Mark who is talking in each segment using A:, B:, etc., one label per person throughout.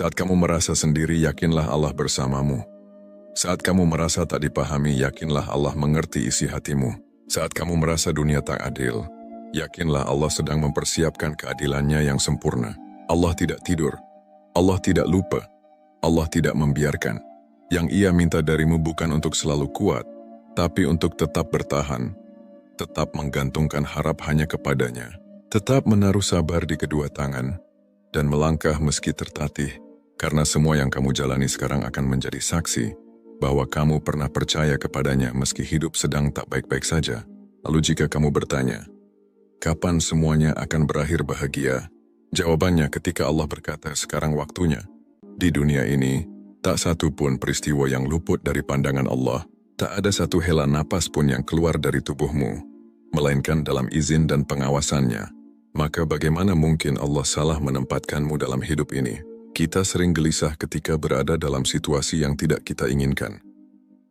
A: Saat kamu merasa sendiri, yakinlah Allah bersamamu. Saat kamu merasa tak dipahami, yakinlah Allah mengerti isi hatimu. Saat kamu merasa dunia tak adil, yakinlah Allah sedang mempersiapkan keadilannya yang sempurna. Allah tidak tidur, Allah tidak lupa, Allah tidak membiarkan. Yang Ia minta darimu bukan untuk selalu kuat, tapi untuk tetap bertahan, tetap menggantungkan harap hanya kepadanya, tetap menaruh sabar di kedua tangan, dan melangkah meski tertatih, karena semua yang kamu jalani sekarang akan menjadi saksi bahwa kamu pernah percaya kepadanya meski hidup sedang tak baik-baik saja. Lalu jika kamu bertanya, kapan semuanya akan berakhir bahagia? Jawabannya ketika Allah berkata, sekarang waktunya. Di dunia ini, tak satu pun peristiwa yang luput dari pandangan Allah, tak ada satu hela napas pun yang keluar dari tubuhmu, melainkan dalam izin dan pengawasannya. Maka bagaimana mungkin Allah salah menempatkanmu dalam hidup ini? Kita sering gelisah ketika berada dalam situasi yang tidak kita inginkan.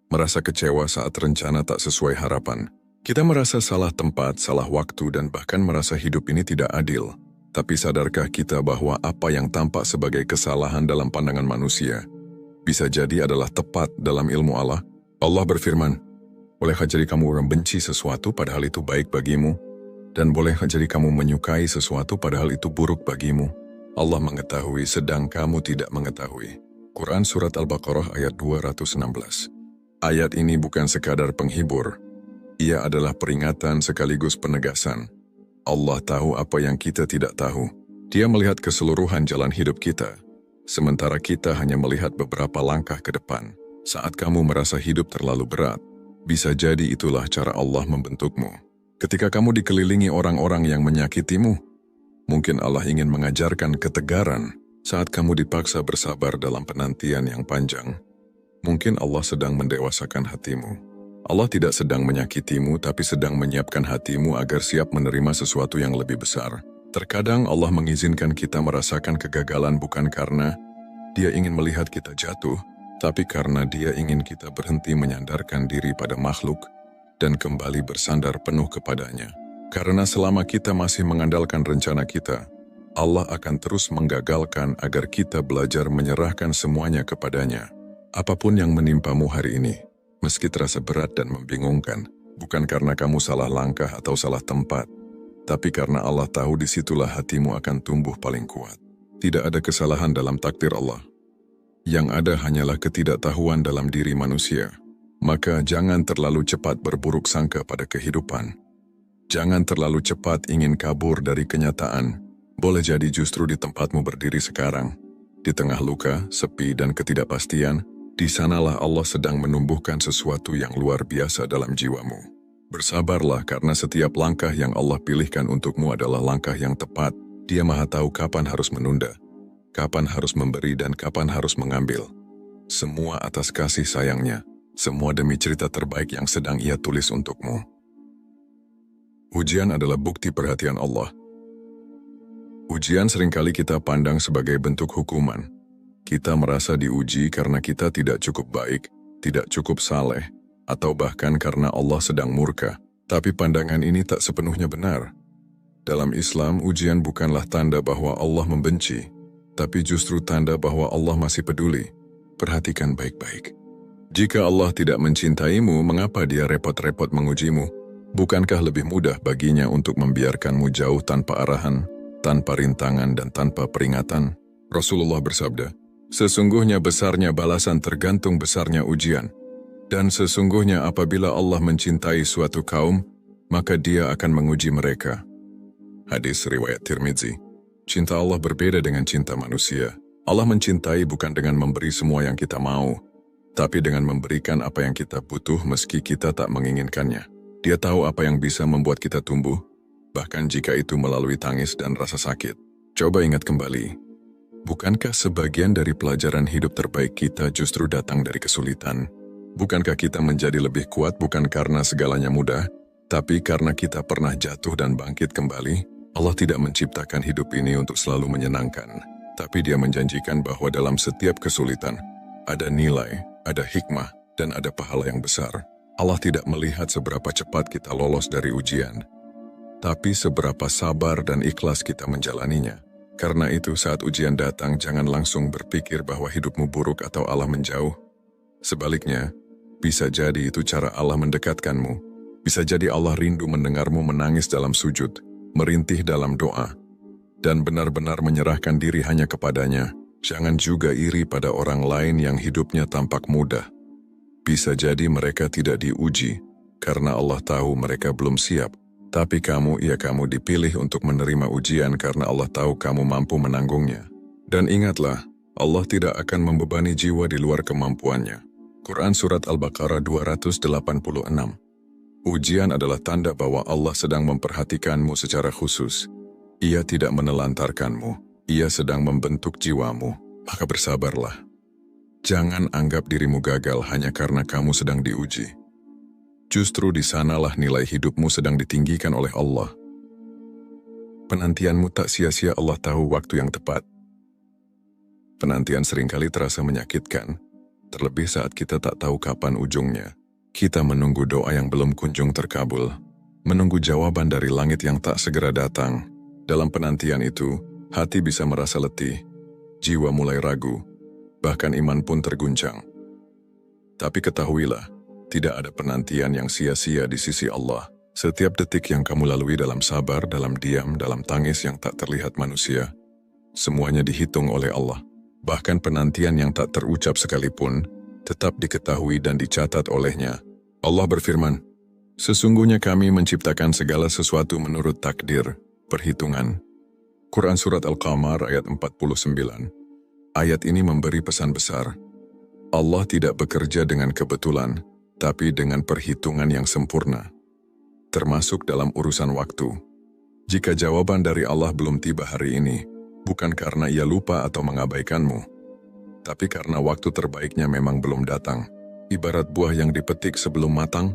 A: Merasa kecewa saat rencana tak sesuai harapan. Kita merasa salah tempat, salah waktu, dan bahkan merasa hidup ini tidak adil. Tapi sadarkah kita bahwa apa yang tampak sebagai kesalahan dalam pandangan manusia bisa jadi adalah tepat dalam ilmu Allah? Allah berfirman, bolehkah jadi kamu membenci sesuatu padahal itu baik bagimu? Dan bolehkah jadi kamu menyukai sesuatu padahal itu buruk bagimu? Allah mengetahui sedang kamu tidak mengetahui. Quran Surat Al-Baqarah ayat 216. Ayat ini bukan sekadar penghibur. Ia adalah peringatan sekaligus penegasan. Allah tahu apa yang kita tidak tahu. Dia melihat keseluruhan jalan hidup kita, sementara kita hanya melihat beberapa langkah ke depan. Saat kamu merasa hidup terlalu berat, bisa jadi itulah cara Allah membentukmu. Ketika kamu dikelilingi orang-orang yang menyakitimu, mungkin Allah ingin mengajarkan ketegaran. Saat kamu dipaksa bersabar dalam penantian yang panjang, mungkin Allah sedang mendewasakan hatimu. Allah tidak sedang menyakitimu, tapi sedang menyiapkan hatimu agar siap menerima sesuatu yang lebih besar. Terkadang Allah mengizinkan kita merasakan kegagalan bukan karena Dia ingin melihat kita jatuh, tapi karena Dia ingin kita berhenti menyandarkan diri pada makhluk dan kembali bersandar penuh kepadanya. Karena selama kita masih mengandalkan rencana kita, Allah akan terus menggagalkan agar kita belajar menyerahkan semuanya kepadanya. Apapun yang menimpamu hari ini, meski terasa berat dan membingungkan, bukan karena kamu salah langkah atau salah tempat, tapi karena Allah tahu disitulah hatimu akan tumbuh paling kuat. Tidak ada kesalahan dalam takdir Allah. Yang ada hanyalah ketidaktahuan dalam diri manusia. Maka jangan terlalu cepat berburuk sangka pada kehidupan. Jangan terlalu cepat ingin kabur dari kenyataan. Boleh jadi justru di tempatmu berdiri sekarang, di tengah luka, sepi, dan ketidakpastian, di sanalah Allah sedang menumbuhkan sesuatu yang luar biasa dalam jiwamu. Bersabarlah karena setiap langkah yang Allah pilihkan untukmu adalah langkah yang tepat. Dia Maha tahu kapan harus menunda, kapan harus memberi, dan kapan harus mengambil. Semua atas kasih sayangnya. Semua demi cerita terbaik yang sedang Ia tulis untukmu. Ujian adalah bukti perhatian Allah. Ujian seringkali kita pandang sebagai bentuk hukuman. Kita merasa diuji karena kita tidak cukup baik, tidak cukup saleh, atau bahkan karena Allah sedang murka. Tapi pandangan ini tak sepenuhnya benar. Dalam Islam, ujian bukanlah tanda bahwa Allah membenci, tapi justru tanda bahwa Allah masih peduli. Perhatikan baik-baik. Jika Allah tidak mencintaimu, mengapa Dia repot-repot mengujimu? Bukankah lebih mudah baginya untuk membiarkanmu jauh tanpa arahan, tanpa rintangan, dan tanpa peringatan? Rasulullah bersabda, sesungguhnya besarnya balasan tergantung besarnya ujian. Dan sesungguhnya apabila Allah mencintai suatu kaum, maka Dia akan menguji mereka. Hadis riwayat Tirmidzi. Cinta Allah berbeda dengan cinta manusia. Allah mencintai bukan dengan memberi semua yang kita mau, tapi dengan memberikan apa yang kita butuh meski kita tak menginginkannya. Dia tahu apa yang bisa membuat kita tumbuh, bahkan jika itu melalui tangis dan rasa sakit. Coba ingat kembali, bukankah sebagian dari pelajaran hidup terbaik kita justru datang dari kesulitan? Bukankah kita menjadi lebih kuat bukan karena segalanya mudah, tapi karena kita pernah jatuh dan bangkit kembali? Allah tidak menciptakan hidup ini untuk selalu menyenangkan, tapi Dia menjanjikan bahwa dalam setiap kesulitan, ada nilai, ada hikmah, dan ada pahala yang besar. Allah tidak melihat seberapa cepat kita lolos dari ujian, tapi seberapa sabar dan ikhlas kita menjalaninya. Karena itu saat ujian datang jangan langsung berpikir bahwa hidupmu buruk atau Allah menjauh. Sebaliknya, bisa jadi itu cara Allah mendekatkanmu. Bisa jadi Allah rindu mendengarmu menangis dalam sujud, merintih dalam doa, dan benar-benar menyerahkan diri hanya kepadanya. Jangan juga iri pada orang lain yang hidupnya tampak mudah. Bisa jadi mereka tidak diuji, karena Allah tahu mereka belum siap. Tapi kamu dipilih untuk menerima ujian karena Allah tahu kamu mampu menanggungnya. Dan ingatlah, Allah tidak akan membebani jiwa di luar kemampuannya. Quran Surat Al-Baqarah 286. Ujian adalah tanda bahwa Allah sedang memperhatikanmu secara khusus. Ia tidak menelantarkanmu. Ia sedang membentuk jiwamu, maka bersabarlah. Jangan anggap dirimu gagal hanya karena kamu sedang diuji. Justru di sanalah nilai hidupmu sedang ditinggikan oleh Allah. Penantianmu tak sia-sia, Allah tahu waktu yang tepat. Penantian seringkali terasa menyakitkan, terlebih saat kita tak tahu kapan ujungnya. Kita menunggu doa yang belum kunjung terkabul, menunggu jawaban dari langit yang tak segera datang. Dalam penantian itu, hati bisa merasa letih, jiwa mulai ragu, bahkan iman pun terguncang. Tapi ketahuilah, tidak ada penantian yang sia-sia di sisi Allah. Setiap detik yang kamu lalui dalam sabar, dalam diam, dalam tangis yang tak terlihat manusia, semuanya dihitung oleh Allah. Bahkan penantian yang tak terucap sekalipun, tetap diketahui dan dicatat olehnya. Allah berfirman, "Sesungguhnya kami menciptakan segala sesuatu menurut takdir, perhitungan." Quran Surat Al-Qamar ayat 49. Ayat ini memberi pesan besar. Allah tidak bekerja dengan kebetulan, tapi dengan perhitungan yang sempurna, termasuk dalam urusan waktu. Jika jawaban dari Allah belum tiba hari ini, bukan karena Ia lupa atau mengabaikanmu, tapi karena waktu terbaiknya memang belum datang. Ibarat buah yang dipetik sebelum matang,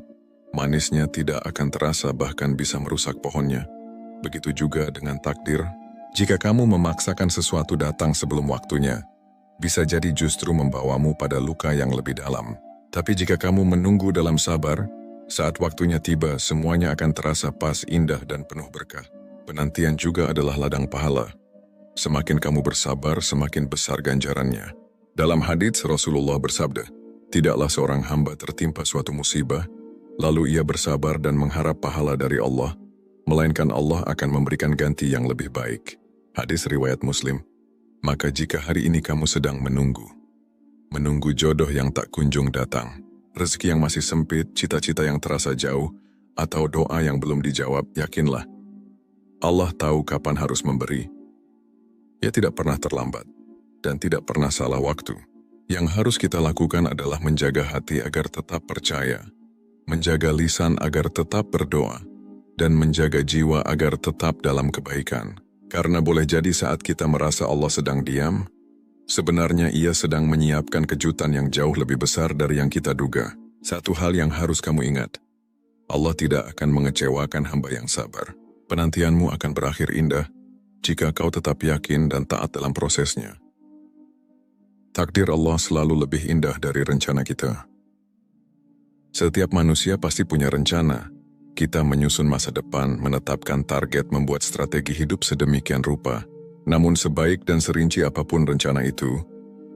A: manisnya tidak akan terasa bahkan bisa merusak pohonnya. Begitu juga dengan takdir. Jika kamu memaksakan sesuatu datang sebelum waktunya, bisa jadi justru membawamu pada luka yang lebih dalam. Tapi jika kamu menunggu dalam sabar, saat waktunya tiba semuanya akan terasa pas, indah, dan penuh berkah. Penantian juga adalah ladang pahala. Semakin kamu bersabar, semakin besar ganjarannya. Dalam hadits Rasulullah bersabda, "Tidaklah seorang hamba tertimpa suatu musibah, lalu ia bersabar dan mengharap pahala dari Allah, melainkan Allah akan memberikan ganti yang lebih baik." Hadis riwayat Muslim. Maka jika hari ini kamu sedang menunggu jodoh yang tak kunjung datang, rezeki yang masih sempit, cita-cita yang terasa jauh, atau doa yang belum dijawab, yakinlah, Allah tahu kapan harus memberi. Ia tidak pernah terlambat, dan tidak pernah salah waktu. Yang harus kita lakukan adalah menjaga hati agar tetap percaya, menjaga lisan agar tetap berdoa, dan menjaga jiwa agar tetap dalam kebaikan. Karena boleh jadi saat kita merasa Allah sedang diam, sebenarnya Ia sedang menyiapkan kejutan yang jauh lebih besar dari yang kita duga. Satu hal yang harus kamu ingat, Allah tidak akan mengecewakan hamba yang sabar. Penantianmu akan berakhir indah jika kau tetap yakin dan taat dalam prosesnya. Takdir Allah selalu lebih indah dari rencana kita. Setiap manusia pasti punya rencana. Kita menyusun masa depan, menetapkan target, membuat strategi hidup sedemikian rupa. Namun sebaik dan serinci apapun rencana itu,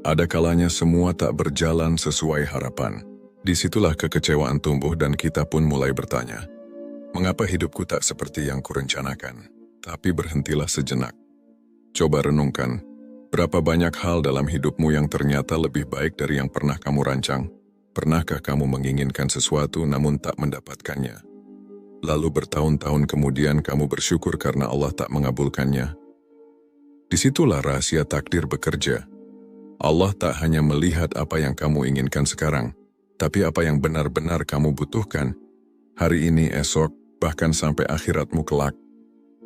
A: ada kalanya semua tak berjalan sesuai harapan. Disitulah kekecewaan tumbuh dan kita pun mulai bertanya, mengapa hidupku tak seperti yang kurencanakan? Tapi berhentilah sejenak. Coba renungkan, berapa banyak hal dalam hidupmu yang ternyata lebih baik dari yang pernah kamu rancang? Pernahkah kamu menginginkan sesuatu namun tak mendapatkannya? Lalu bertahun-tahun kemudian kamu bersyukur karena Allah tak mengabulkannya. Disitulah rahasia takdir bekerja. Allah tak hanya melihat apa yang kamu inginkan sekarang, tapi apa yang benar-benar kamu butuhkan, hari ini, esok, bahkan sampai akhiratmu kelak.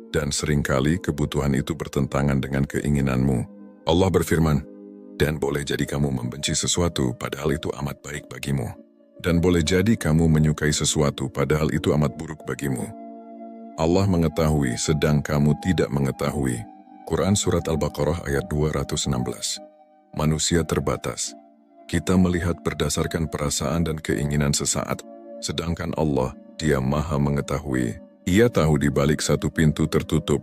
A: Dan seringkali kebutuhan itu bertentangan dengan keinginanmu. Allah berfirman, "Dan boleh jadi kamu membenci sesuatu padahal itu amat baik bagimu. Dan boleh jadi kamu menyukai sesuatu padahal itu amat buruk bagimu." Allah mengetahui sedang kamu tidak mengetahui. Quran Surat Al-Baqarah ayat 216. Manusia terbatas. Kita melihat berdasarkan perasaan dan keinginan sesaat, sedangkan Allah, Dia Maha mengetahui. Ia tahu di balik satu pintu tertutup,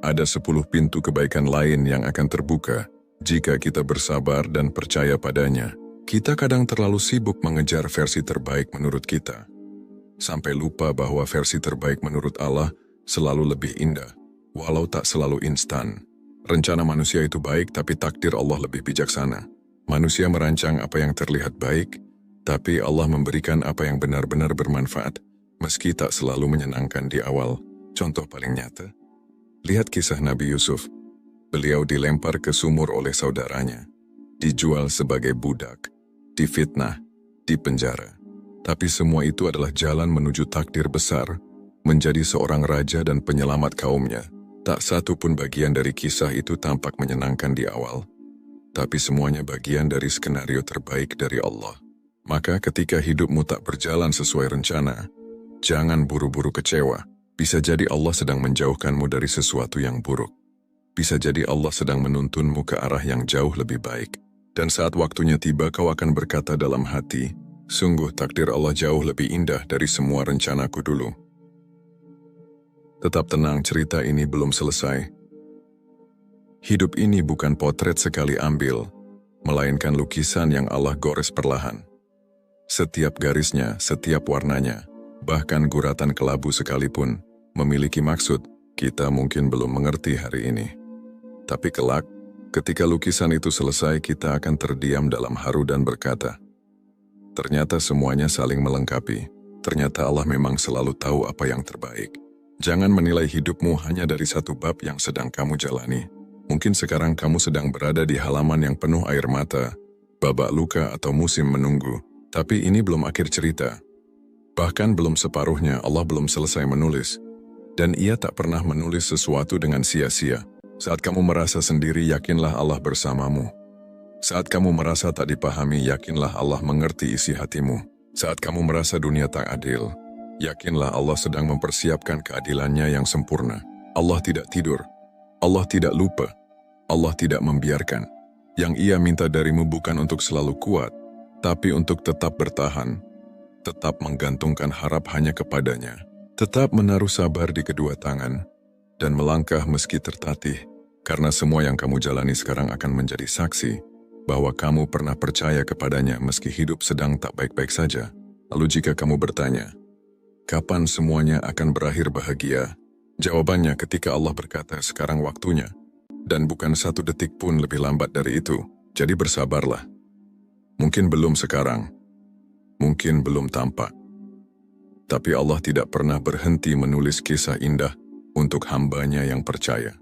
A: ada 10 pintu kebaikan lain yang akan terbuka jika kita bersabar dan percaya padanya. Kita kadang terlalu sibuk mengejar versi terbaik menurut kita, sampai lupa bahwa versi terbaik menurut Allah selalu lebih indah, walau tak selalu instan. Rencana manusia itu baik, tapi takdir Allah lebih bijaksana. Manusia merancang apa yang terlihat baik, tapi Allah memberikan apa yang benar-benar bermanfaat, meski tak selalu menyenangkan di awal. Contoh paling nyata, lihat kisah Nabi Yusuf. Beliau dilempar ke sumur oleh saudaranya, dijual sebagai budak, difitnah, dipenjara. Tapi semua itu adalah jalan menuju takdir besar, menjadi seorang raja dan penyelamat kaumnya. Tak satu pun bagian dari kisah itu tampak menyenangkan di awal, tapi semuanya bagian dari skenario terbaik dari Allah. Maka ketika hidupmu tak berjalan sesuai rencana, jangan buru-buru kecewa. Bisa jadi Allah sedang menjauhkanmu dari sesuatu yang buruk. Bisa jadi Allah sedang menuntunmu ke arah yang jauh lebih baik. Dan saat waktunya tiba, kau akan berkata dalam hati, sungguh takdir Allah jauh lebih indah dari semua rencanaku dulu. Tetap tenang, cerita ini belum selesai. Hidup ini bukan potret sekali ambil, melainkan lukisan yang Allah gores perlahan. Setiap garisnya, setiap warnanya, bahkan guratan kelabu sekalipun, memiliki maksud. Kita mungkin belum mengerti hari ini. Tapi kelak, ketika lukisan itu selesai, kita akan terdiam dalam haru dan berkata, ternyata semuanya saling melengkapi. Ternyata Allah memang selalu tahu apa yang terbaik. Jangan menilai hidupmu hanya dari satu bab yang sedang kamu jalani. Mungkin sekarang kamu sedang berada di halaman yang penuh air mata, babak luka atau musim menunggu. Tapi ini belum akhir cerita. Bahkan belum separuhnya, Allah belum selesai menulis. Dan Ia tak pernah menulis sesuatu dengan sia-sia. Saat kamu merasa sendiri, yakinlah Allah bersamamu. Saat kamu merasa tak dipahami, yakinlah Allah mengerti isi hatimu. Saat kamu merasa dunia tak adil, yakinlah Allah sedang mempersiapkan keadilannya yang sempurna. Allah tidak tidur. Allah tidak lupa. Allah tidak membiarkan. Yang Ia minta darimu bukan untuk selalu kuat, tapi untuk tetap bertahan, tetap menggantungkan harap hanya kepadanya, tetap menaruh sabar di kedua tangan, dan melangkah meski tertatih, karena semua yang kamu jalani sekarang akan menjadi saksi bahwa kamu pernah percaya kepadanya meski hidup sedang tak baik-baik saja. Lalu jika kamu bertanya, kapan semuanya akan berakhir bahagia? Jawabannya ketika Allah berkata, sekarang waktunya, dan bukan satu detik pun lebih lambat dari itu. Jadi bersabarlah. Mungkin belum sekarang, mungkin belum tampak, tapi Allah tidak pernah berhenti menulis kisah indah untuk hambanya yang percaya.